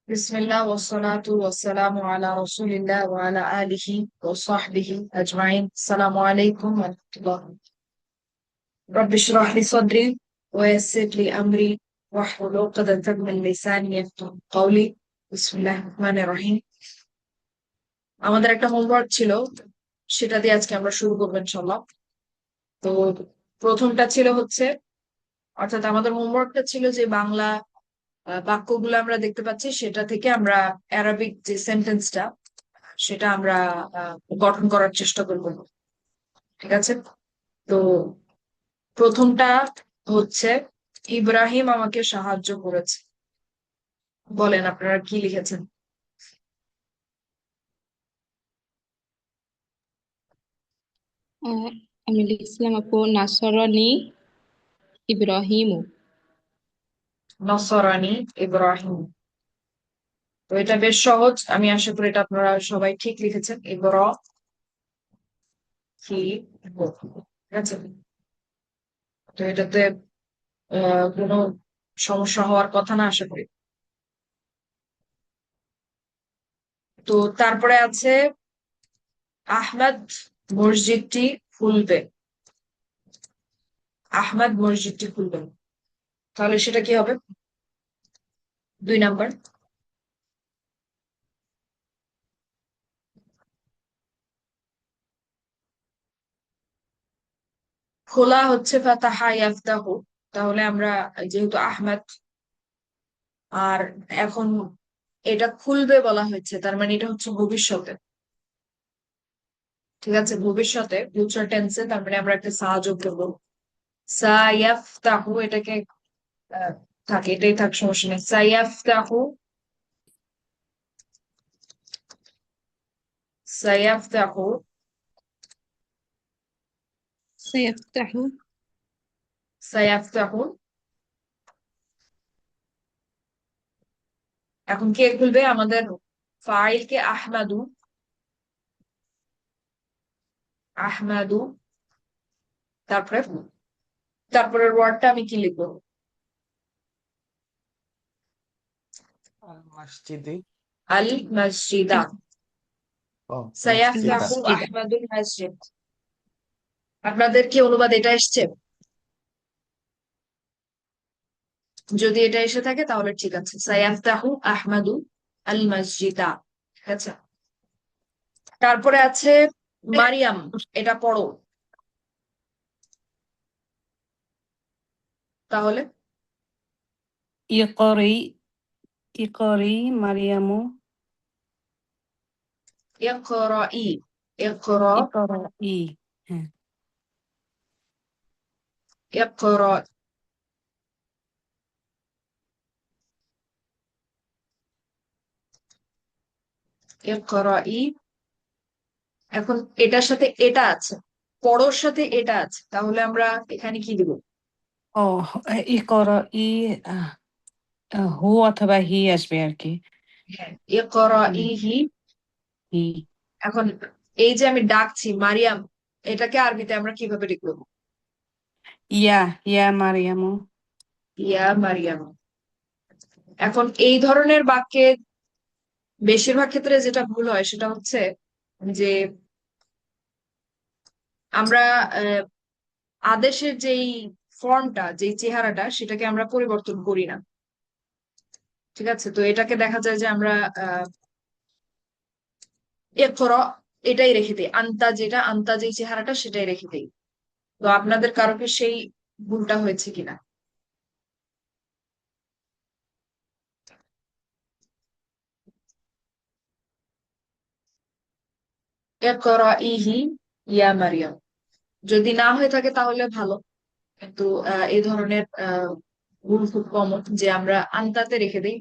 বিসমিল্লাহ ওয়াসসালাতু ওয়াসসালামু আলা রাসূলিল্লাহ ওয়া আলা আলিহি ওয়া সাহবিহি আজমাইন। আসসালামু আলাইকুম ওয়া রাহমাতুল্লাহ। রাব্বি ইশরাহ লি সাদরি ওয়া ইয়াসসির লি আমরি ওয়াহলুল উকদাতাম মিন লিসানি ইয়াফকাহু কওলি। বিসমিল্লাহির রহমানির রহিম। আমাদের একটা হোমওয়ার্ক ছিল, সেটা দিয়ে আজকে আমরা শুরু করবো ইনশাআল্লাহ। তো প্রথমটা ছিল হচ্ছে, অর্থাৎ আমাদের হোমওয়ার্কটা ছিল যে বাংলা বাক্যগুলো আমরা দেখতে পাচ্ছি সেটা থেকে আমরা অ্যারাবিক যে সেন্টেন্সটা সেটা আমরা গঠন করার চেষ্টা করব। ঠিক আছে? তো প্রথমটা হচ্ছে, ইব্রাহিম আমাকে সাহায্য করেছে। বলেন আপনারা কি লিখেছেন? আহ, আমি লিখছিলাম আপু নাসরানি ইব্রাহিমু। নসরানি ইব্রাহিম। তো এটা বেশ সহজ, আমি আশা করি এটা আপনারা সবাই ঠিক লিখেছেন। ঠিক আছে? তো এটাতে কোনো সমস্যা হওয়ার কথা না আশা করি। তো তারপরে আছে, আহমদ মসজিদটি খুলবে। আহমদ মসজিদটি খুলবে, তাহলে সেটা কি হবে? 2 নাম্বার। খোলা হচ্ছে ফাতাহা ইয়াফতাহু, তাহলে আমরা যেহেতু আহমদ আর এখন এটা খুলবে বলা হয়েছে, তার মানে এটা হচ্ছে ভবিষ্যতে। ঠিক আছে, ভবিষ্যতে ফিউচার টেন্সে, তার মানে আমরা একটা সা যোগ করবো। সায়াফতাহু, এটাকে আহ, থাকে, এটাই থাক, সমস্যা নেই। সায়াফতাহু, সায়াফতাহু, সায়াফতাহু। সায়াফতাহু। এখন কে খুলবে? আমাদের ফাইল কে আহমাদু, আহমাদু। তারপরে তারপরের ওয়ার্ডটা আমি কি লিখবো? আল মসজিদি। আল মসজিদা। ও, মসজিদা। সায়াফতাহু মসজিদা। আহমাদুল মসজিদ। আপনাদের কি অনুবাদ এটা এসছে? যদি এটা এসে থাকে তাহলে ঠিক আছে। সায়াফতাহু আহমাদু আল মসজিদা। ঠিক আছে? তারপরে আছে মারিয়াম, এটা পড়ো। তাহলে ইকরি ইকরি মারিয়ামু ইকরাই, ইকরা, ইকরাই। হ্যাঁ, ইকরা, ইকরাই। এখন এটার সাথে এটা আছে, পড়োর সাথে এটা আছে, তাহলে আমরা এখানে কি দিব? ও ইকরাই। আহ, হু অথবা হি আসবে আর কি। হ্যাঁ, হুম, ইকরাইহি। হি। এখন এই যে আমি ডাকছি মারিয়াম, এটাকে আরবিতে আমরা কিভাবে লিখবো? ইয়া ইয়া মারিয়ামু। ইয়া মারিয়াম। এখন এই ধরনের বাক্যে বেশিরভাগ ক্ষেত্রে যেটা ভুল হয় সেটা হচ্ছে যে আমরা আহ, আদেশের যেই ফর্মটা, যেই চেহারাটা, সেটাকে আমরা পরিবর্তন করি না। ঠিক আছে? তো এটাকে দেখা যায় যে আমরা ইকরা এটাই রেখে দিই, আন্তা যেটা, আন্তা যেই চেহারাটা সেটাই রেখে দিই। তো আপনাদের কারো কি সেই ভুলটা হয়েছে কিনা? ইকরাইহি ইয়া মারিয়াম। যদি না হয়ে থাকে তাহলে ভালো, কিন্তু এই ধরনের ভুল খুব কমন যে আমরা আন্তাতে রেখে দিই।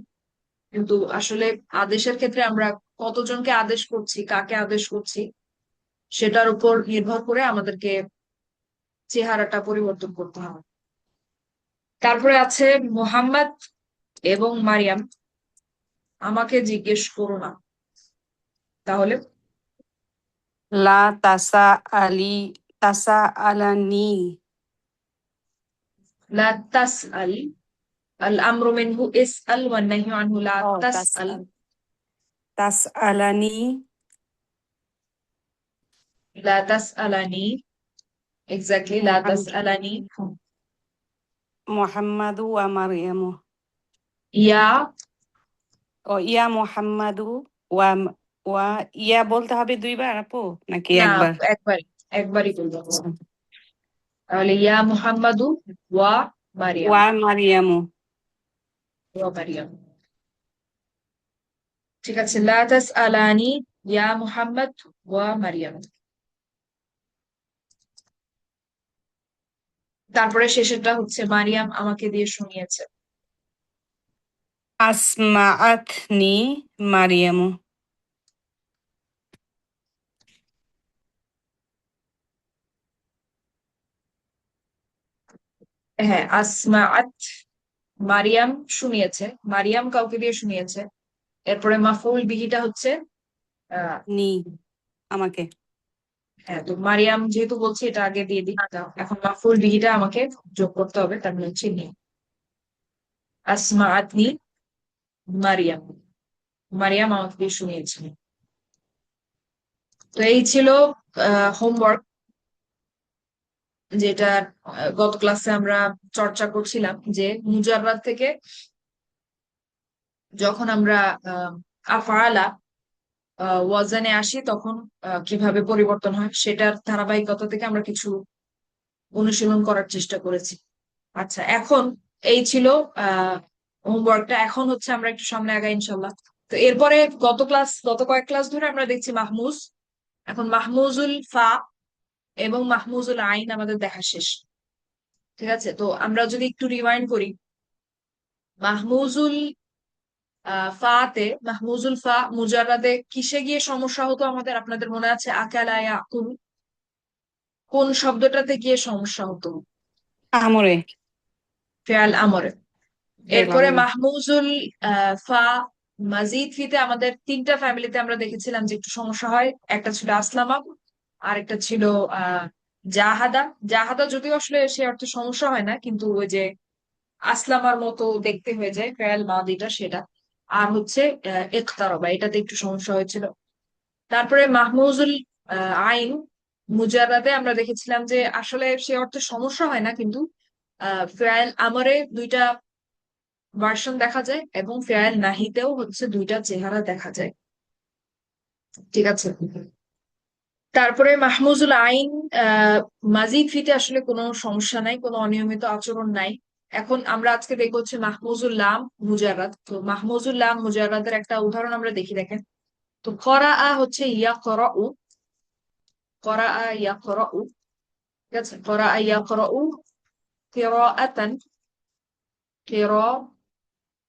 কিন্তু আসলে আদেশের ক্ষেত্রে আমরা কতজনকে আদেশ করছি, কাকে আদেশ করছি, সেটার উপর নির্ভর করে আমাদেরকে চেহারাটা পরিবর্তন করতে হবে। তারপরে আছে মোহাম্মদ এবং মারিয়াম আমাকে জিজ্ঞেস করো না, তাহলে লা তাসা আলি তাসা আলানি। লা তাস আল, আল আমরু মিনহু ইসআল ওয়ান নাহয়ু আনহু লা ও তাসআল। তাসআলানি লা তাসআলানি, এক্স্যাক্টলি লা তাসআলানি। মুহাম্মাদু ওয়া মারইয়ামু। ইয়া, ও ইয়া মুহাম্মাদু ওয়া ওয়া ইয়া বলতে হবে দুইবার আপু নাকি না একবার? একবারই বলবো। তাহলে ইয়া মুহাম্মাদু ওয়া মারিয়াম। ওয়া মারইয়ামু। ওয়া মারিয়াম, ঠিক আছে। লা তাসআলানি ইয়া মুহাম্মদ ওয়া মারিয়াম। তারপরে শেষেরটা হচ্ছে মারিয়াম আমাকে দিয়ে শুনিয়েছে। আসমাআতনি মারইয়ামু। হ্যাঁ, আসমাআত, মারিয়াম শুনিয়েছে, মারিয়াম কাউকে দিয়ে শুনিয়েছে। এরপরে মাফউল বিহিটা হচ্ছে আহ নি আমাকে। হ্যাঁ, তো মারিয়াম যেহেতু বলছি এটা আগে দিয়ে দিই, তা এখন মাফউল বিহিটা আমাকে যোগ করতে হবে, তার মানে হচ্ছে নি। আসমাআতনি মারিয়াম, মারিয়াম আমাকে দিয়ে শুনিয়েছে। তো এই ছিল হোমওয়ার্ক, যেটা গত ক্লাসে আমরা চর্চা করছিলাম যে মুজাররাদ থেকে যখন আমরা আফআলা ওয়াজানে আসি তখন কিভাবে পরিবর্তন হয় সেটার ধারাবাহিকতা থেকে আমরা কিছু অনুশীলন করার চেষ্টা করেছি। আচ্ছা, এখন এই ছিল হোমওয়ার্কটা। এখন হচ্ছে আমরা একটু সামনে আগাই ইনশাল্লাহ। তো এরপরে গত কয়েক ক্লাস ধরে আমরা দেখছি মাহমুজ। এখন মাহমুজুল ফা এবং মাহমুজুল আইন আমাদের দেখা শেষ। ঠিক আছে, তো আমরা যদি একটু রিমাইন্ড করি, মাহমুজুল মাহমুজুল ফা মুজাররাদে কিসে গিয়ে সমস্যা হতো আমাদের, আপনাদের মনে আছে? আকালা ইয়াকুল, কোন শব্দটাতে গিয়ে সমস্যা হতো? আমরে। ফেয়াল আমরে। ফেল এরপরে আমরে। মাহমুজুল ফা মাজিদ ফিতে আমাদের তিনটা ফ্যামিলিতে আমরা দেখেছিলাম যে একটু সমস্যা হয়। একটা ছিল আসলামা, আর একটা ছিল জাহাদা। জাহাদা যদিও আসলে সে অর্থে সমস্যা হয় না, কিন্তু ওই যে আসলামার মতো দেখতে হয়ে যায় ফেয়াল মাদিটা, সেটা। আর হচ্ছে ইকতারাবা, এটাতে একটু সমস্যা হয়েছিল। তারপরে মাহমুজুল আইন মুজাররাদে আমরা দেখেছিলাম যে আসলে সে অর্থে সমস্যা হয় না, কিন্তু ফেয়াল আমরে দুইটা ভার্সন দেখা যায় এবং ফেয়াল নাহিতেও হচ্ছে দুইটা চেহারা দেখা যায়। ঠিক আছে, তারপরে মাহমুজুল আইন মাজিদ ফিতে আসলে কোনো সমস্যা নাই, কোনো অনিয়মিত আচরণ নাই। এখন আমরা আজকে দেখবো হচ্ছে মাহমুজুল লাম মুজাররাদ। তো মাহমুজুল লাম মুজাররাদের একটা উদাহরণ আমরা দেখি, দেখেন। তো করা হচ্ছে ইয়া করা উ, করা ইয়া করা উ, ঠিক আছে। করা ইয়া করা উ কিরাআতান, কিরাআতান,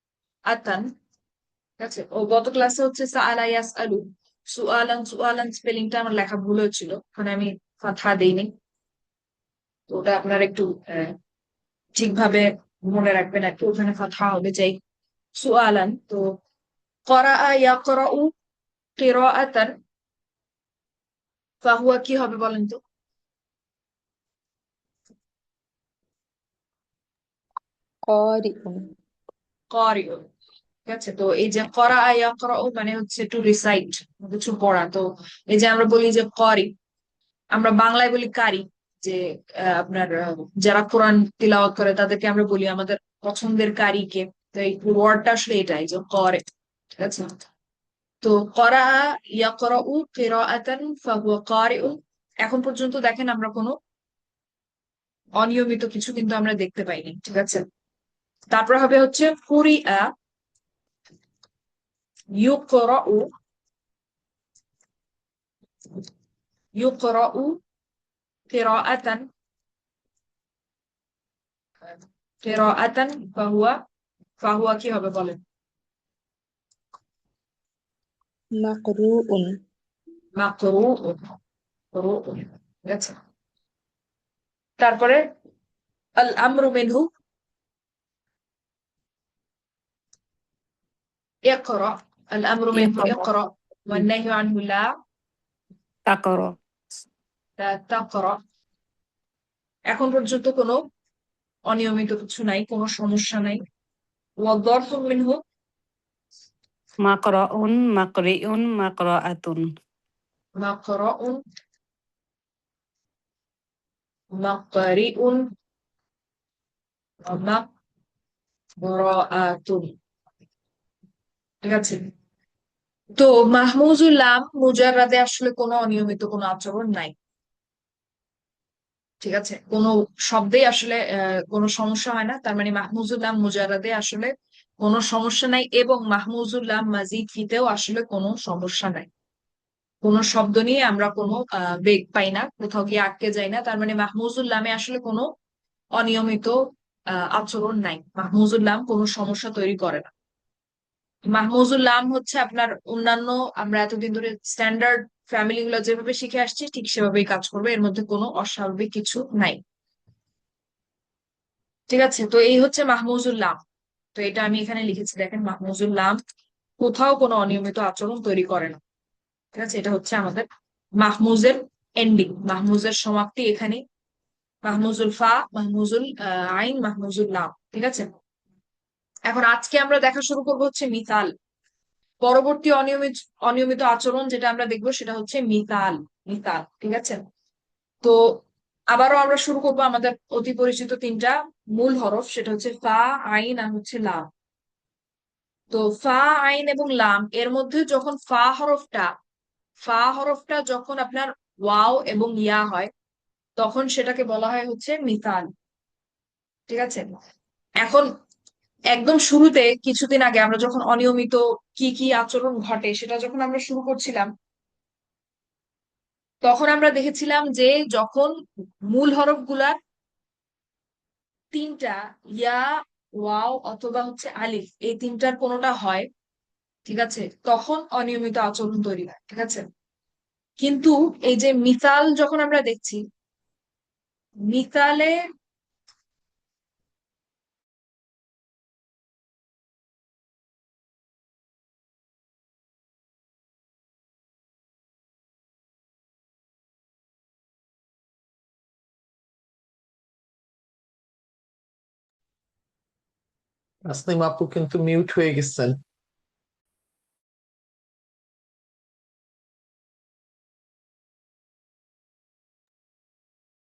ঠিক আছে। ও গত ক্লাসে হচ্ছে সাআলা ইয়াসআলু, সুআলান, সুআলান স্পেলিংটা আমার লেখা ভুল হয়েছিল, ওখানে আমি ফাতহা দেইনি। তো ওটা আপনারা একটু ঠিকভাবে মনে রাখবেন আর কি, ওখানে ফাতহা হবে। যাই, সুআলান। তো করা ইয়াকরাউ কিরাআতান, ফাহুয়া কি হবে বলেন তো? قارئ কারিউন, ঠিক আছে। তো এই যে করা ইয়াকরাউ মানে হচ্ছে টু রিসাইট, কিছু পড়া। তো এই যে আমরা বলি যে করি, আমরা বাংলায় বলি কারি, যে আপনার যারা কোরআন তিলাওয়াত করে তাদেরকে আমরা বলি আমাদের পছন্দের কারি কে। তো এই ওয়ার্ডটা আসলে এটাই যে করে, ঠিক আছে। তো করা ইয়াকরাউ কিরাআতান ফাহুয়া কারিউন। এখন পর্যন্ত দেখেন আমরা কোনো অনিয়মিত কিছু কিন্তু আমরা দেখতে পাইনি, ঠিক আছে। তারপর হবে হচ্ছে কুরিআ ইউকরাউ, ইউকরাউ কিরাআতান, কিরাআতান ফাহুয়া, ফাহুয়া কি হবে বলেন? مقروء মাকরুউন, মাকরুউন, ঠিক আছে। তারপরে আল আমরু মিনহু ইকরা, আল আমরু মিনহু ইকরা। ইকরা ওয়ান নাহয়ু আনহু লা তাকরা। তাকরা। এখন পর্যন্ত কোনো অনিয়মিত কিছু নাই, কোনো সমস্যা নাই। والظرف منه মাকরাউন, মাকরিউন, মাকরাআতুন। مقرأ مقرئ ومقرأة ঠিক আছে। তো মাহমুজুল লাম মুজাররাদে আসলে কোনো অনিয়মিত কোনো আচরণ নাই। ঠিক আছে, কোনো শব্দেই আসলে কোনো সমস্যা হয় না, তার মানে মাহমুজুল লাম মুজাররাদে আসলে কোনো সমস্যা নাই, এবং মাহমুজুল লাম মাজিদ ফিতেও আসলে কোনো সমস্যা নাই। কোনো শব্দ নিয়ে আমরা কোনো বেগ পাই না, কোথাও গিয়ে আটকে যাই না, তার মানে মাহমুজুল লামে আসলে কোনো অনিয়মিত আচরণ নাই। মাহমুজুল লাম কোনো সমস্যা তৈরি করে না। মাহমুজুল লাম হচ্ছে আপনার অন্যান্য আমরা এতদিন ধরে স্ট্যান্ডার্ড ফ্যামিলি গুলো যেভাবে শিখে আসছি ঠিক সেভাবেই কাজ করবে, এর মধ্যে কোনো অস্বাভাবিক কিছু নাই। ঠিক আছে, তো এই হচ্ছে মাহমুজুল লাম। তো এটা আমি এখানে লিখেছি, দেখেন মাহমুজুল লাম কোথাও কোনো অনিয়মিত আচরণ তৈরি করে না। ঠিক আছে, এটা হচ্ছে আমাদের মাহমুজের এন্ডিং, মাহমুজের সমাপ্তি এখানে। মাহমুজুল ফা, মাহমুজুল আইন, মাহমুজুল লাম। ঠিক আছে, এখন আজকে আমরা দেখা শুরু করবো হচ্ছে মিসাল। পরবর্তী অনিয়মিত অনিয়মিত আচরণ যেটা আমরা দেখবো সেটা হচ্ছে মিসাল। মিসাল, ঠিক আছে। তো আবারও আমরা শুরু করবো আমাদের অতি পরিচিত তিনটা মূল হরফ, সেটা হচ্ছে ফা, আইন আর হচ্ছে লাম। তো ফা, আইন এবং লাম এর মধ্যে যখন ফা হরফটা যখন আপনার ওয়াও এবং ইয়া হয় তখন সেটাকে বলা হয় হচ্ছে মিসাল। ঠিক আছে, এখন একদম শুরুতে কিছুদিন আগে আমরা যখন অনিয়মিত কি কি আচরণ ঘটে সেটা যখন আমরা শুরু করছিলাম, তখন আমরা দেখেছিলাম যে যখন মূল হরফ গুলার তিনটা ইয়া, ওয়াও অথবা হচ্ছে আলিফ, এই তিনটার কোনোটা হয়, ঠিক আছে, তখন অনিয়মিত আচরণ তৈরি হয়। ঠিক আছে, কিন্তু এই যে মিসাল যখন আমরা দেখছি, মিসালে তাসনিম আপু কিন্তু মিউট হয়ে গেছেন।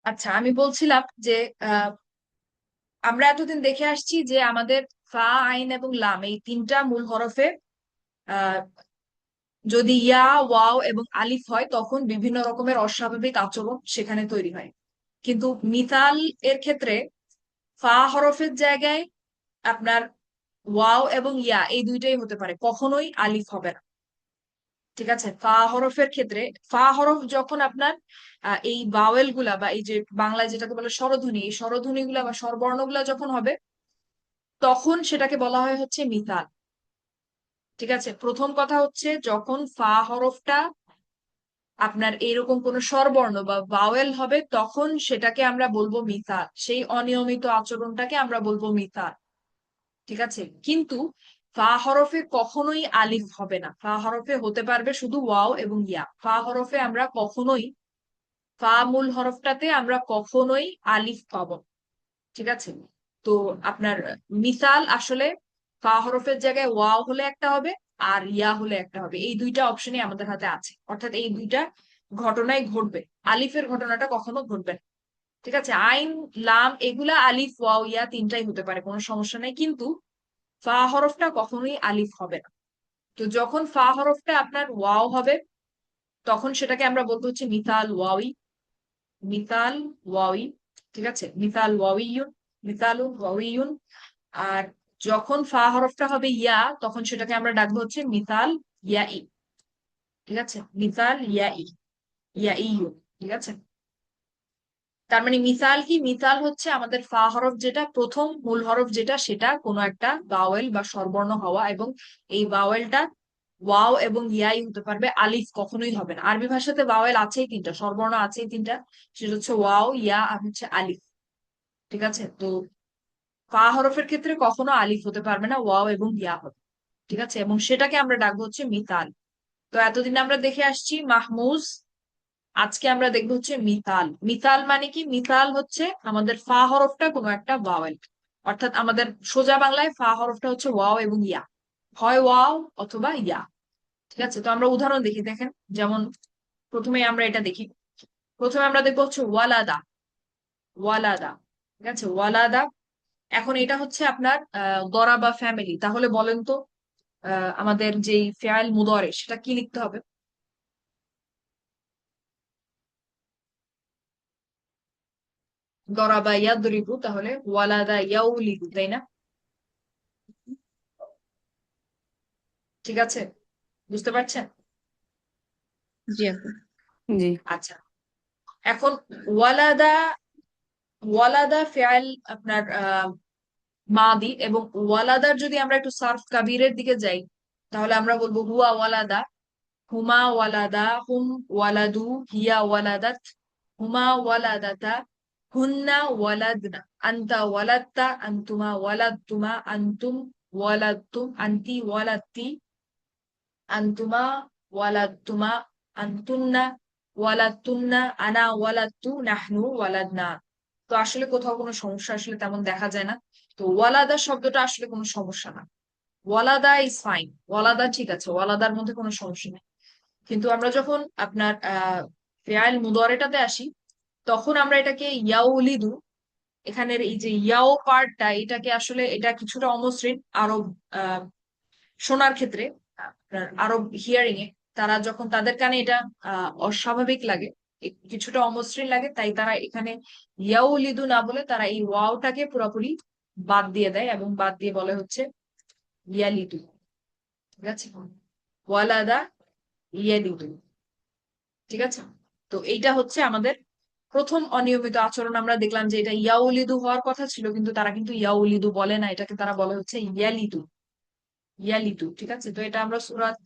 আচ্ছা, আমি বলছিলাম যে আহ আমরা এতদিন দেখে আসছি যে আমাদের ফা, আইন এবং লাম এই তিনটা মূল হরফে আহ যদি ইয়া, ওয়াও এবং আলিফ হয় তখন বিভিন্ন রকমের অস্বাভাবিক আচরণ সেখানে তৈরি হয়। কিন্তু মিসাল এর ক্ষেত্রে ফা হরফের জায়গায় আপনার ওয়াও এবং ইয়া এই দুইটাই হতে পারে, কখনোই আলিফ হবে না। ঠিক আছে, ফা হরফের ক্ষেত্রে ফা হরফ যখন আপনার এই ভাওয়েল গুলা বা এই যে বাংলায় যেটাকে বলে স্বরধ্বনি, এই স্বরধ্বনি গুলা বা স্বরবর্ণ গুলা যখন হবে তখন সেটাকে বলা হয় হচ্ছে মিসাল। ঠিক আছে, প্রথম কথা হচ্ছে যখন ফা হরফটা আপনার এরকম কোন স্বরবর্ণ বা ভাওয়েল হবে তখন সেটাকে আমরা বলবো মিসাল, সেই অনিয়মিত আচরণটাকে আমরা বলবো মিসাল। ঠিক আছে, কিন্তু ফা হরফে কখনোই আলিফ হবে না, ফা হরফে হতে পারবে শুধু ওয়াও এবং ইয়া। ফা হরফে আমরা কখনোই, ফা মূল হরফটাতে আমরা কখনোই আলিফ পাবো না। ঠিক আছে, তো আপনার মিসাল আসলে ফা হরফের জায়গায় ওয়াও হলে একটা হবে আর ইয়া হলে একটা হবে, এই দুইটা অপশনই আমাদের হাতে আছে, অর্থাৎ এই দুইটা ঘটনাই ঘটবে, আলিফের ঘটনাটা কখনো ঘটবে না। ঠিক আছে, আইন, লাম এগুলা আলিফ, ওয়াও, ইয়া তিনটাই হতে পারে, কোনো সমস্যা নেই, কিন্তু ফা হরফটা কখনোই আলিফ হবে না। তো যখন ফা হরফটা আপনার ওয়াও হবে তখন সেটাকে আমরা বলবো হচ্ছে মিসাল ওয়াওই, মিসাল ওয়াওই। ঠিক আছে, মিসাল ওয়াওইয়ুন, মিসালুন ওয়াওইয়ুন। আর যখন ফা হরফটা হবে ইয়া তখন সেটাকে আমরা ডাকবো হচ্ছে মিসাল ইয়াই। ঠিক আছে, মিসাল ইয়াই, ইয়াইয়ুন। ঠিক আছে, তার মানে মিসাল কি, মিসাল হচ্ছে আমাদের ফা হরফ যেটা প্রথম মূল হরফ যেটা, সেটা কোনো একটা ভাওয়েল বা স্বরবর্ণ হওয়া, এবং এই ভাওয়েলটা ওয়াও এবং ইয়াই হতে পারবে, আলিফ কখনোই হবে না। আরবি ভাষাতে ভাওয়েল আছেই তিনটা, স্বরবর্ণ আছেই তিনটা, সেটা হচ্ছে ওয়াও, ইয়া আর হচ্ছে আলিফ। ঠিক আছে, তো ফা হরফের ক্ষেত্রে কখনো আলিফ হতে পারবে না, ওয়াও এবং ইয়া হবে। ঠিক আছে, এবং সেটাকে আমরা ডাকবো হচ্ছে মিসাল। তো এতদিন আমরা দেখে আসছি মাহমুজ, আজকে আমরা দেখবো হচ্ছে মিসাল। মিসাল মানে কি, মিসাল হচ্ছে আমাদের ফা হরফটা কোনো একটা ভাওয়েল, অর্থাৎ আমাদের সোজা বাংলায় ফা হরফটা হচ্ছে ওয়াও এবং ইয়া, হয় ওয়াও অথবা ইয়া। ঠিক আছে, তো আমরা উদাহরণ দেখি, দেখেন। যেমন প্রথমে আমরা এটা দেখি, প্রথমে আমরা দেখবো হচ্ছে ওয়ালাদা, ওয়ালাদা। ঠিক আছে, ওয়ালাদা। এখন এটা হচ্ছে আপনার দরাবা ফ্যামিলি। তাহলে বলেন তো আমাদের যেই ফেয়াল মুদরে সেটা কি লিখতে হবে? দরাবা ইয়াদরিবু, তাহলে ওয়ালাদা ইয়াউলিদু, তাই না? ঠিক আছে, বুঝতে পারছেন? জি আপু। জি। আচ্ছা, এখন ওয়ালাদা, ওয়ালাদা ফেয়াল আপনার মাদি, এবং ওয়ালাদার যদি আমরা একটু সার্ফ কাবিরের দিকে যাই, তাহলে আমরা বলবো হুয়া ওয়ালাদা, হুমা ওয়ালাদা, হুম ওয়ালাদু, হিয়া ওয়ালাদাত, হুমা ওয়ালাদাতা, হুন্না ওয়ালাদনা, আন্তা ওয়ালাদতা, আন্তুমা ওয়ালাদতুমা, আন্তুম ওয়ালাদতুম, আন্তি ওয়ালাদতি, আন্তুমা ওয়ালাদতুমা, আন্তুন্না ওয়ালাদতুন্না, আনা ওয়ালাদতু, নাহনু ওয়ালাদনা। তো আসলে কোথাও কোনো সমস্যা আসলে তেমন দেখা যায় না। তো ওয়ালাদা শব্দটা আসলে কোনো সমস্যা না, ওয়ালাদা ইজ ফাইন, ওয়ালাদা ঠিক আছে, ওয়ালাদার মধ্যে কোনো সমস্যা নেই। কিন্তু আমরা যখন আপনার ফেয়াল মুদরেটাতে আসি, তখন আমরা এটাকে ইয়াউলিদু, এখানের এই যে ইয়াও পার্টটা, এটাকে আসলে এটা কিছুটা অমসৃণ আরব শোনার ক্ষেত্রে, আপনার আরব হিয়ারিং এ তারা যখন তাদের কানে এটা অস্বাভাবিক লাগে, কিছুটা অমসৃণ লাগে, তাই তারা এখানে ইয়াউলিদু না বলে তারা এই ওয়াওটাকে পুরোপুরি বাদ দিয়ে দেয় এবং বাদ দিয়ে বলে হচ্ছে ইয়ালিদু। ঠিক আছে, ওয়ালাদা ইয়ালিদু। ঠিক আছে, তো এইটা হচ্ছে আমাদের প্রথম অনিয়মিত আচরণ। আমরা দেখলাম যে এটা ইয়াউলিদু হওয়ার কথা ছিল, কিন্তু তারা কিন্তু ইয়াউলিদু বলে না, এটাকে তারা বলে হচ্ছে ইয়ালিদু, ইয়ালিদু। ঠিক আছে, তো এটা আমরা সূরাত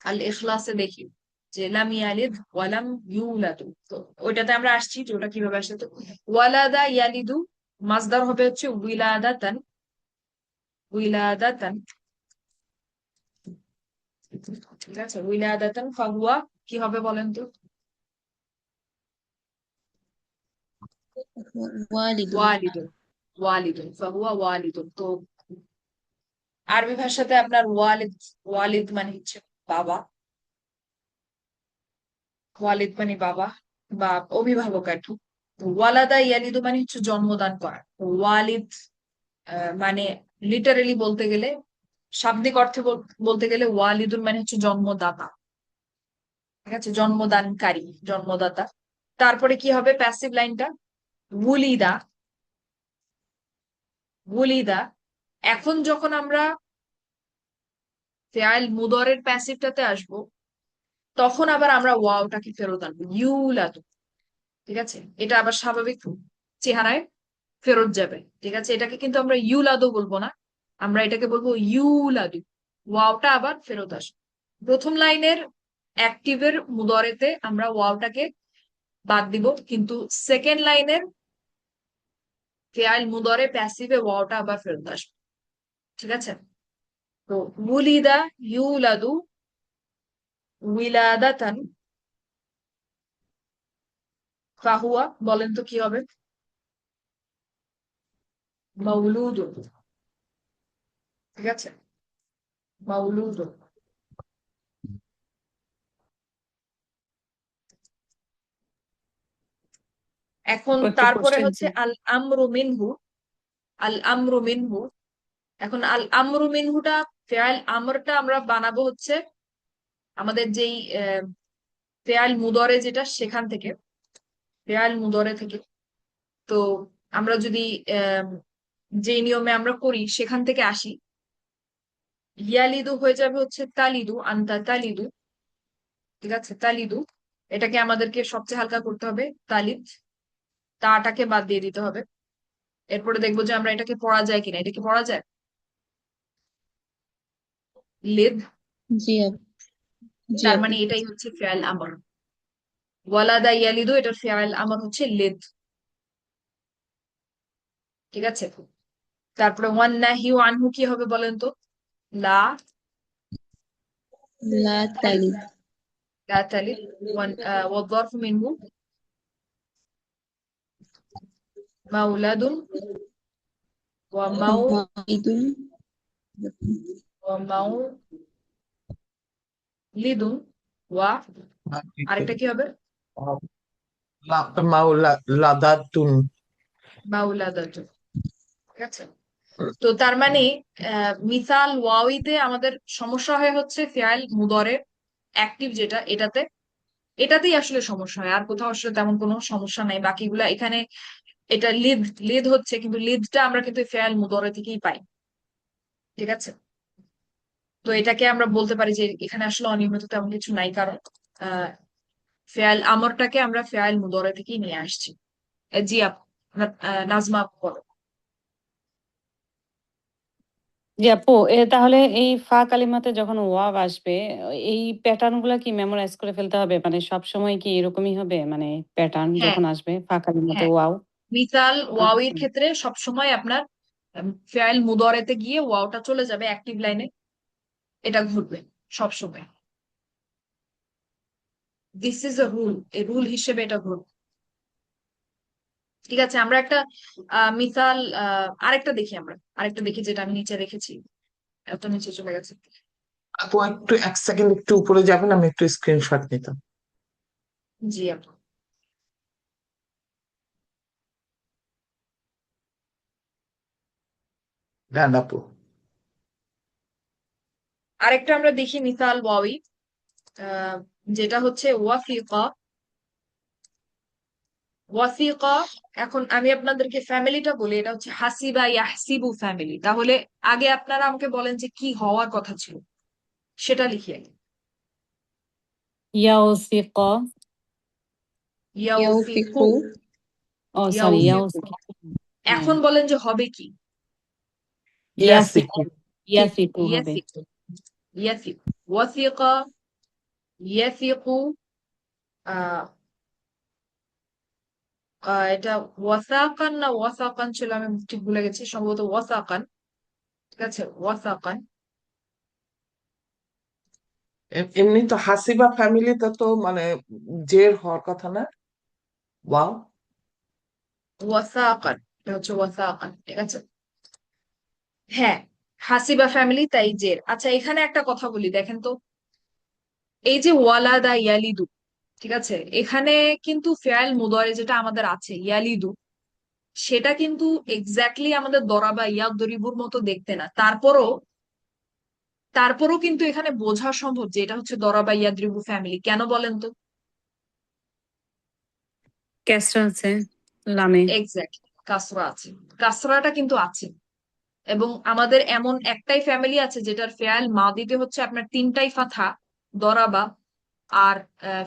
আল ইখলাসে দেখি যে লাম ইয়ালিদ ওয়ালাম ইউলাদু। তো ওইটাতে আমরা আসছি যে ওটা কিভাবে আসছে। তো ওয়ালাদা ইয়ালিদু মাসদার হবে হচ্ছে উইলাদাতান, উইলাদাতান। ঠিক আছে, উইলাদাতান ফাহুয়া কি হবে বলেন তো? ওয়ালিদুন। ওয়ালিদুন, ওয়ালিদুন ফাহুয়া ওয়ালিদুন। তো আরবি ভাষাতে আপনার ওয়ালিদ, ওয়ালিদ মানে হচ্ছে বাবা, ওয়ালিদ মানে বাবা বা অভিভাবক আর কি। তো ওয়ালাদা ইয়ালিদু মানে হচ্ছে জন্মদান করা। তো ওয়ালিদ মানে লিটারেলি বলতে গেলে, শাব্দিক অর্থে বলতে গেলে ওয়ালিদুন মানে হচ্ছে জন্মদাতা। ঠিক আছে, জন্মদানকারী, জন্মদাতা। তারপরে কি হবে প্যাসিভ লাইনটা? উলিদা, উলিদা। এখন যখন আমরা ফেয়াল মুদরের প্যাসিভটাতে আসবো, তখন আবার আমরা ওয়াওটাকে ফেরত আনবো, ইউলাদু। ঠিক আছে, এটা আবার স্বাভাবিক চেহারায় ফেরত যাবে। ঠিক আছে, এটাকে কিন্তু আমরা ইউলাদু বলবো না, আমরা এটাকে বলবো ইউলাদু। ওয়াওটা আবার ফেরত আসবে। প্রথম লাইনের অ্যাক্টিভের মুদরেতে আমরা ওয়াওটাকে বাদ দিব, কিন্তু সেকেন্ড লাইনের ফেয়াল মুদরে প্যাসিভে ওয়াওটা আবার ফেরত আসবে। ঠিক আছে, তো উলিদা ইউলাদু উইলাদাতান ফাহুয়া, বলেন তো কি হবে? মাউলুদুন। ঠিক আছে, মাউলুদুন। এখন একটু তারপরে কোশ্চেন হচ্ছে আল আমরু মিনহু, আল আমরু মিনহু। এখন আল আমরু মিনহুটা ফেয়াল আমরটা আমরা বানাবো হচ্ছে আমাদের যেই ফেয়াল মুদরে যেটা, সেখান থেকে, ফেয়াল মুদরে থেকে। তো আমরা যদি আহ যে নিয়মে আমরা করি সেখান থেকে আসি, ইয়ালিদু হয়ে যাবে হচ্ছে তালিদু, আন্তা তালিদু। ঠিক আছে, তালিদু, এটাকে আমাদেরকে সবচেয়ে হালকা করতে হবে, তালিদ, তাটাকে বাদ দিয়ে দিতে হবে। এরপরে দেখবো যে আমরা এটাকে পড়া যায় কিনা। এটাকে পড়া যায় লিদ, জি আপু। জি তার আপু। মানে এটাই হচ্ছে ফেয়াল আমর। ওয়ালাদা ইয়ালিদু এটার ফেয়াল আমর হচ্ছে লিদ। ঠিক আছে, তারপরে ওয়ান নাহিউ আনহু কি হবে বলেন তো? লা লা তালিদ, তালিদ। লা তালিদ। ওয়ান ওয়াদরফ মিনহু মাউলাদুন ওয়া মাউ মাউইদুন ওয়া মাউ লিদুন ওয়া আরেকটা কি হবে? লাদাতুন। মাউলাদাতুন। ঠিক আছে, তো তার মানে মিসাল ওয়াওইতে আমাদের সমস্যা হয় হচ্ছে ফিআল মুদরে অ্যাক্টিভ যেটা এটাতেই আসলে সমস্যা হয়, আর কোথাও আসলে তেমন কোনো সমস্যা নাই। বাকিগুলা এখানে এটা লিড লিড হচ্ছে, কিন্তু লিডটা আমরা কিন্তু ফেয়াল মুদরে থেকেই পাই। ঠিক আছে, তো এটাকে আমরা বলতে পারি যে এখানে আসলে অনিয়মিত তেমন কিছু নাই, কারণ আহ ফেয়াল আমরটাকে আমরা ফেয়াল মুদরে থেকেই নিয়ে আসছি। জি আপু, নাজমা আপু বলো। জি আপু, তাহলে এই ফা কালিমাতে যখন ওয়াও আসবে, এই প্যাটার্ন গুলা কি মেমোরাইজ করে ফেলতে হবে? মানে সব সময় কি এরকমই হবে? মানে প্যাটার্ন হ্যাঁ, যখন আসবে ফা কালিমাতে হ্যাঁ, ওয়াও। মিসাল ওয়াওয়ের আচ্ছা। ক্ষেত্রে সবসময় আপনার ফেয়াল মুদরেতে গিয়ে ওয়াওটা চলে যাবে অ্যাক্টিভ লাইনে, এটা ঘটবে সবসময়। দিস ইজ আ রুল, এই রুল হিসেবে এটা ঘটবে। ঠিক আছে, আমরা একটা মিসাল আরেকটা দেখি, আমরা আরেকটা দেখি যেটা আমি নিচে রেখেছি। এত নিচে চলে গেছে। আপু একটু 1 সেকেন্ড একটু উপরে যাবেন, আমি একটু স্ক্রিনশট নিতাম। জি আপু। দেন আপু। আরেকটা আমরা দেখি মিসাল ওয়াওই, আহ, যেটা হচ্ছে ওয়াসিকা। ওয়াসিকা, এখন আমি আপনাদেরকে ফ্যামিলিটা বলি, এটা হচ্ছে হাসিবা ইয়াহসিবু ফ্যামিলি। তাহলে আগে আপনারা আমাকে বলেন যে কি হওয়ার কথা ছিল, সেটা লিখিয়ে। ইয়াউসিক। ইয়াউসিকু। ইয়াউফিকু ও সরি, ইয়াউসিকু। ইয়াউসিক। হ্যাঁ, এখন বলেন যে হবে কি? ইয়াসিকু। ইয়াসিকু। ঠিক, ইয়াসিকু হবে। ইয়াসিকু। ইয়াসিকু। ওয়াসিকা। ইয়াসিকু। আহ এটা ওয়াসাকান না ওয়াসাকান ছিল, আমি ঠিক ভুলে গেছি, সম্ভবত ওয়াসাকান। ঠিক আছে, ওয়াসাকান। এমনি তো হাসিবা ফ্যামিলিতে তো মানে জের হওয়ার কথা না? ওয়াও। ওয়াসাকান, এটা হচ্ছে ওয়াসাকান। ঠিক আছে, হ্যাঁ, হাসিবা ফ্যামিলি তাই জের। আচ্ছা, এখানে একটা কথা বলি, দেখেন তো, এই যে ওয়ালাদা ইয়ালিদু, ঠিক আছে, এখানে কিন্তু ফেয়াল মুদরে যেটা আমাদের আছে ইয়ালিদু, সেটা কিন্তু এক্স্যাক্টলি আমাদের দরাবা ইয়াদ দরিবুর মতো দেখতে না। তারপরও কিন্তু এখানে বোঝা সম্ভব যে এটা হচ্ছে দরাবা ইয়াদ্রিবু ফ্যামিলি। কেন বলেন তো? ক্যাসরা আছে লামে। এক্স্যাক্টলি, কাসরা আছে, কাসরাটা কিন্তু আছে। এবং আমাদের এমন একটাই ফ্যামিলি আছে যেটার ফেয়াল মাদিতে হচ্ছে আপনার তিনটাই ফাথা, দরাবা, আর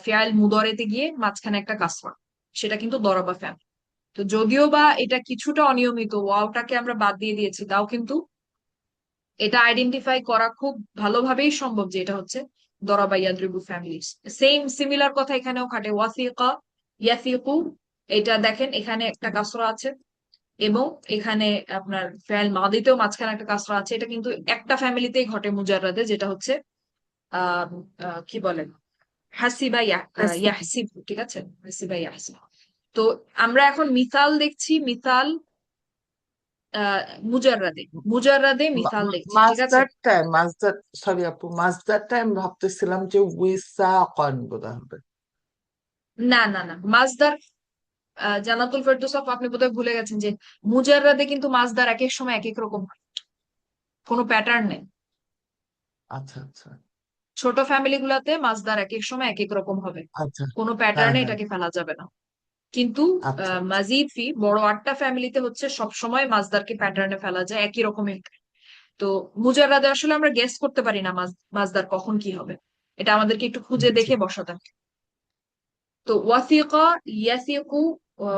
ফেয়াল মুদরেতে গিয়ে মাঝখানে একটা কাসরা, সেটা কিন্তু দরাবা ফ্যামিলি। তো যদিও বা এটা কিছুটা অনিয়মিত, ওয়াওটাকে আমরা বাদ দিয়ে দিয়েছি, তাও কিন্তু এটা আইডেন্টিফাই করা খুব ভালোভাবেই সম্ভব যে এটা হচ্ছে দরাবা ইয়াদ্রিবু ফ্যামিলি। সেম সিমিলার কথা এখানেও খাটে, ওয়াসিকা, ইয়াসিকু। এটা দেখেন এখানে একটা কাসরা আছে, এবং এখানে আপনার ফেল মাদিতেও মাঝখানে একটা কাসরা আছে। এটা কিন্তু একটা ফ্যামিলিতেই ঘটে মুজাররাদে, যেটা হচ্ছে আহ কি বলেন, হাসিবা ইয়াহসিব। ঠিক আছে, হাসিবা ইয়াহসিব। তো আমরা এখন মিসাল দেখছি, মিসাল আহ মুজাররাদে, মুজাররাদে মিসাল দেখছি। ঠিক আছে, মাছদার সরি আপু, মাছদারটা আমি ভাবতেছিলাম যে উইসাকন বোধহয় হবে। না না না, মাজদার জান্নাতুল ফেরদৌস আপু, আপনি বোধহয় ভুলে গেছেন যে মুজাররাদে কিন্তু মাজদার এক এক সময় এক এক রকম হয়, কোনো প্যাটার্ন নেই। আচ্ছা আচ্ছা ছোট ফ্যামিলি গুলাতে মাজদার এক এক সময় এক এক রকম হবে, আচ্ছা। কোনো হ্যাঁ প্যাটার্নে হ্যাঁ। এটাকে ফেলা যাবে না। কিন্তু আচ্ছা মাজিদ ফি বড় আটটা ফ্যামিলিতে হচ্ছে সব সময় মাজদারকে প্যাটার্নে ফেলা যায় একই রকমের। তো মুজাররাদে আসলে আমরা গেস করতে পারি না মাজদার কখন কি হবে, এটা আমাদেরকে একটু খুঁজে আচ্ছা। দেখে বসাতে হবে। তো ওয়াসিকা, ইয়াসিকু,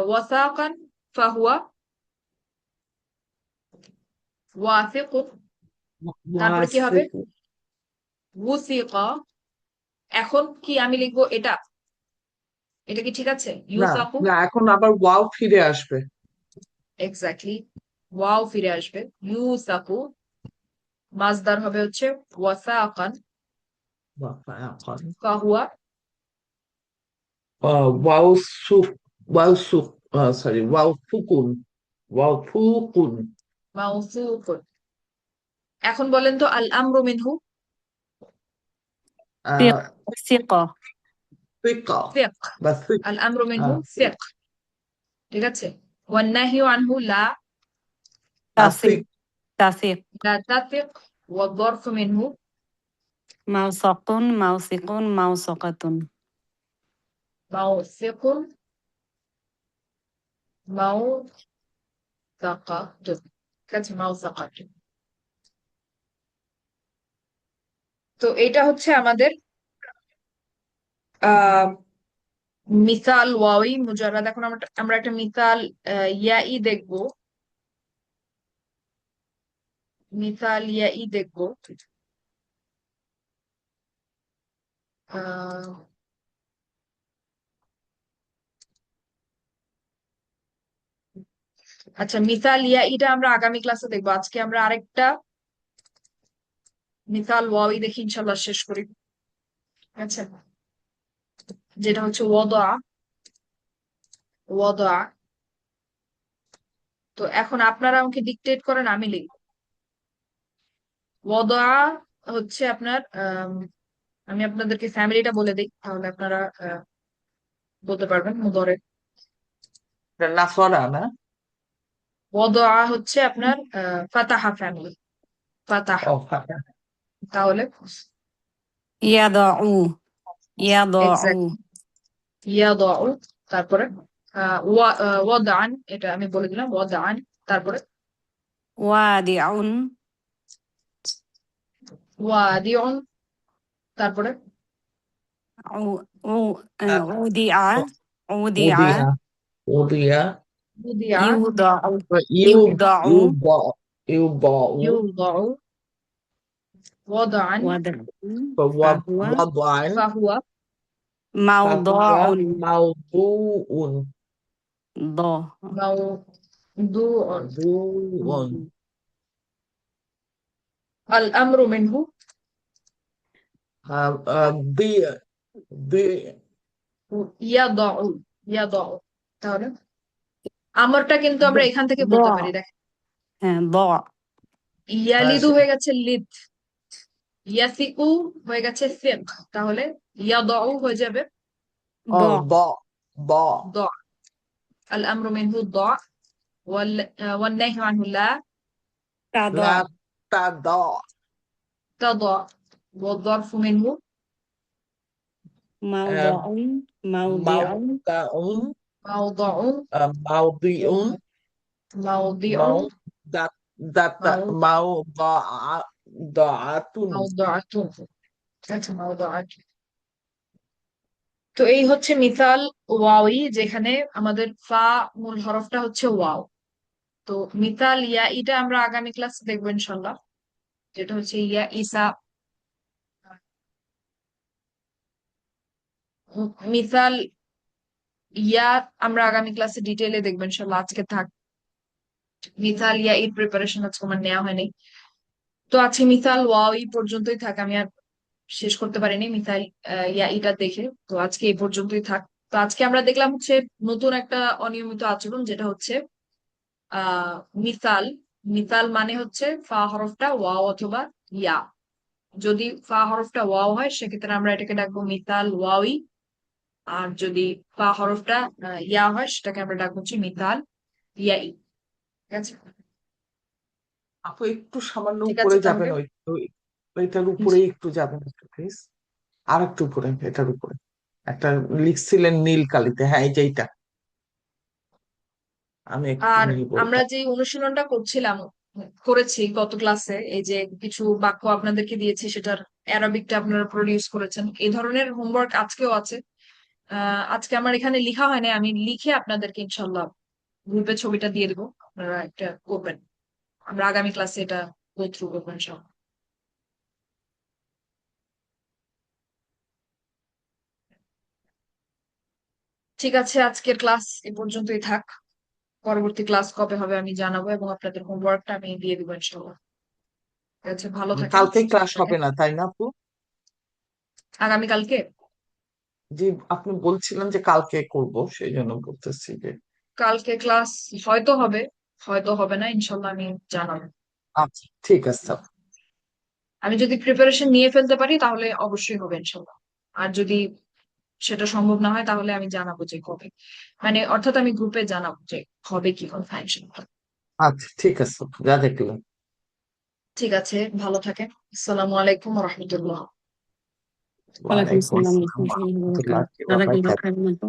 ওয়াসাকান, ফাহুয়া ওয়াসিকুন। তারপরে কি হবে? ওয়াসিক। ওয়াসিকা। এখন কি আমি লিখবো এটা? এটা কি ঠিক আছে? না ইউসাকু। না, এখন আবার ওয়াও ফিরে আসবে। এক্স্যাক্টলি, ওয়াও ফিরে আসবে। ইউসাকু। মাজদার হবে হচ্ছে ওয়াসাকান। এখন ফাহুয়া। ওয়াও সুক, ওয়াও সুক, সরি ওয়াও ফুকুন, ওয়াও ফুকুন। মাউসুকুন। এখন বলেন তো আল আমরু মিনহু। আহ সিকা সিকা ফিক। বা সিক আল আমরু মিনহু ফিক। ঠিক আছে। ওয়ান নাহিউ আনহু লা তাসিক তাসিক তাসিক লা তাফিক। والظرف منه মাউসাকুন মাউসিকুন মাউসাকাতুন موثق موثقة. ঠিক আছে, موثقة। তো এটা হচ্ছে আমাদের আহ মিসাল ওয়াওই মুজাররাদ। এখন আমরা আমরা একটা মিসাল ইয়াই দেখবো। মিসাল ইয়াই দেখবো। আহ আচ্ছা, মিসাল ইয়াইটা আমরা আগামী ক্লাসে দেখবো। আজকে আমরা আরেকটা মিসাল ওয়াওই দেখি, ইনশাল্লাহ শেষ করি। আচ্ছা, যেটা হচ্ছে ওয়াদা। ওয়াদা। তো এখন আপনারা আমাকে ডিকটেট করেন, আমি লিখব। ওয়াদা হচ্ছে আপনার আমি আপনাদেরকে ফ্যামিলিটা বলে দিই, তাহলে আপনারা বলতে পারবেন মুদরে। নাসরা না? ওয়াদা হচ্ছে আপনার ফাতাহা ফ্যামিলি। ফাতাহা। ও ফাতা। তাহলে ইয়াদাউ ইয়াদাউ এক্সাক্ট ইয়াদাউ। তারপরে ওয়াদান, এটা আমি বলে দিলাম ওয়াদান। তারপরে ওয়াদিউন ওয়াদিউন। তারপরে উ উ উদিআ উদিআ উদিয়া উদিয়া উদিয়া। ইউদাউ ইউ ইউদাউ ইউবা ইউবাউ ইউদাউ। ওয়াদান ওয়াদাউ ফাহুয়া ওয়াদান ফাহুয়া ফাহুয়া মাউদাউন মাউদুউন দ মাউদুউন। মাউদুউন আল আমরু মিনহু দি দি ইয়াদাউ। ইয়াদাউ। তাহলে আমরটা কিন্তু আমরা এখান থেকে দ বলতে পারি, দেখেন। হ্যাঁ দ ইয়ালিদু হয়ে গেছে লিদ। ইয়াসিকু হয়ে গেছে ফিক। তাহলে ইয়াদাউ হয়ে যাবে দ দ দ দ। আল আমরু মিনহু দ। ওয়ান নাহyu আনহু লা তাদ লা তাদা তাদা। والظرف منه মাউদাউন মাউদিউন মাউদাউন موضع মাউদিউন موضع মাউদাত দাতা مو- দাআতুন موضعة। আচ্ছা موضعة। তো এই হচ্ছে মিসাল ওয়াওই, যেখানে আমাদের ফা মূল হরফটা হচ্ছে ওয়াও। তো মিসাল ইয়া এটা আমরা আগামী ক্লাসে দেখবো ইনশাল্লাহ, যেটা হচ্ছে ইয়া ইসা। মিসাল ইয়া আমরা আগামী ক্লাসে ডিটেইলে দেখবো ইনশাল্লাহ। আজকে থাক মিসাল ইয়া এর প্রিপারেশন আজকে আমার নেওয়া হয়নি। তো আজকে মিসাল ওয়াও এই পর্যন্তই থাক। আমি আর শেষ করতে পারিনি মিসাইল ইয়া এটা দেখে। তো আজকে এই পর্যন্তই থাক। তো আজকে আমরা দেখলাম হচ্ছে নতুন একটা অনিয়মিত আচরণ, যেটা হচ্ছে আহ মিসাল। মিসাল মানে হচ্ছে ফা হরফটা ওয়াও অথবা ইয়া। যদি ফা হরফটা ওয়াও হয় সেক্ষেত্রে আমরা এটাকে ডাকবো মিসাল ওয়াওই। আর যদি ফা হরফটা ইয়া হয় সেটাকে আমরা ডাকবো হচ্ছে মিসাল ইয়াই। ঠিক আছে। আপু একটু সামান্য ঠিক উপরে আছে যাবেন, তাহলে। ওইটার উপরে একটু যাবেন একটু প্লিজ। আর একটু উপরে, এটার উপরে একটা লিখছিলেন নীল কালিতে, হ্যাঁ এই যে এইটা, আমি একটু আর নিব আমরা এটা। যে অনুশীলনটা করেছি গত ক্লাসে, এই যে কিছু বাক্য আপনাদেরকে দিয়েছি, সেটার অ্যারাবিকটা আপনারা প্রডিউস করেছেন। এই ধরনের হোমওয়ার্ক আজকেও আছে। আজকে আমার এখানে লিখা হয় না, আমি লিখে আপনাদেরকে ইনশাল্লাহ গ্রুপে ছবিটা দিয়ে দেবো, আপনারা একটা করবেন। আমরা আগামী ক্লাসে এটা গো থ্রু করবো ইনশাল্লাহ। ঠিক আছে, আজকের ক্লাস এ পর্যন্তই থাক। পরবর্তী ক্লাস কবে হবে আমি জানাবো, এবং আপনাদের হোমওয়ার্কটা আমি দিয়ে দেবো ইনশাল্লাহ। ঠিক আছে, ভালো থাকেন, কালকে সুস্থ ক্লাস থাকেন। হবে না তাই না আপু? আগামীকালকে যে আপনি বলছিলেন যে কালকে করব, সেই জন্য বলতেছি যে কালকে ক্লাস হয়তো হবে, হয়তো হবে না, ইনশাল্লাহ আমি জানাবো। আচ্ছা ঠিক আছে আপু। আমি যদি প্রিপারেশন নিয়ে ফেলতে পারি তাহলে অবশ্যই হবে ইনশাল্লাহ। আর যদি সেটা সম্ভব না হয় তাহলে আমি জানাবো যে কবে, মানে অর্থাৎ আমি গ্রুপে জানাবো যে হবে কি হবে ইনশাল্লাহ। আচ্ছা ঠিক আছে আপু, যা দেখলাম। ঠিক আছে, ভালো থাকেন। আসসালামু আলাইকুম ওয়া রাহমাতুল্লাহ। ওয়ালাইকুম ওয়ালাইকুম আসসালাম আসসালাম রহমতুল্লাহি ওয়া রহমতুল্লাহ, বারাকাতুহু। জাযাকাল্লাহু খাইরান আপু।